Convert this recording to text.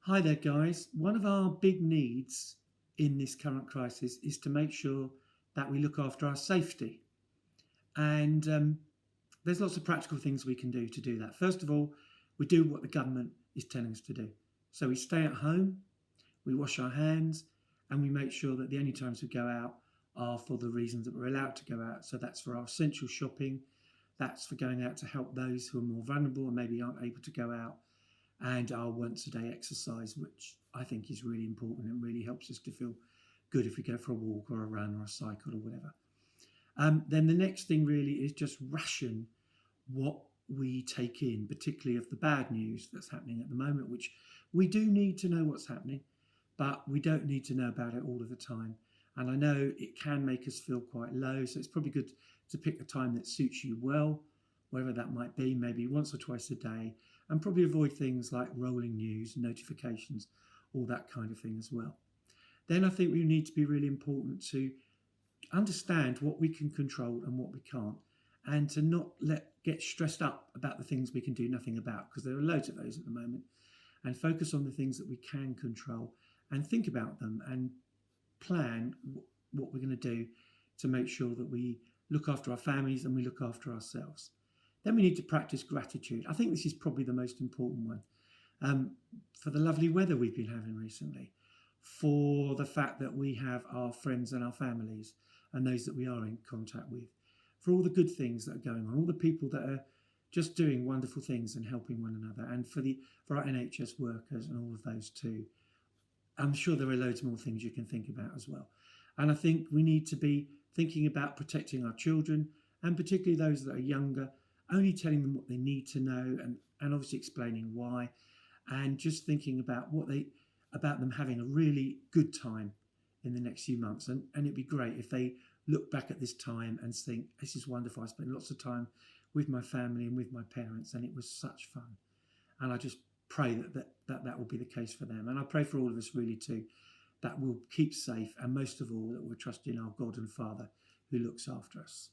Hi there, guys. One of our big needs in this current crisis is to make sure that we look after our safety. And there's lots of practical things we can do to do that. First of all, we do what the government is telling us to do. So we stay at home, we wash our hands, and we make sure that the only times we go out are for the reasons that we're allowed to go out. So that's for our essential shopping, that's for going out to help those who are more vulnerable and maybe aren't able to go out, and our once a day exercise, which I think is really important and really helps us to feel good if we go for a walk or a run or a cycle or whatever. Then the next thing really is just ration what we take in, particularly of the bad news that's happening at the moment, which we do need to know what's happening, but we don't need to know about it all of the time. And I know it can make us feel quite low, so it's probably good to pick a time that suits you well, wherever that might be, maybe once or twice a day, and probably avoid things like rolling news, notifications, all that kind of thing as well. Then I think we need to be really important to understand what we can control and what we can't, and to not get stressed up about the things we can do nothing about, because there are loads of those at the moment, and focus on the things that we can control and think about them and plan what we're going to do to make sure that we look after our families and we look after ourselves. Then we need to practice gratitude. I think this is probably the most important one, for the lovely weather we've been having recently, for the fact that we have our friends and our families and those that we are in contact with, for all the good things that are going on, all the people that are just doing wonderful things and helping one another, and for our NHS workers and all of those too. I'm sure there are loads more things you can think about as well. And I think we need to be thinking about protecting our children, and particularly those that are younger, only telling them what they need to know, and obviously explaining why, and just thinking about about them having a really good time in the next few months. And it'd be great if they look back at this time and think, this is wonderful. I spent lots of time with my family and with my parents, and it was such fun. And I just pray that will be the case for them. And I pray for all of us really too, that we'll keep safe, and most of all, that we'll trust in our God and Father who looks after us.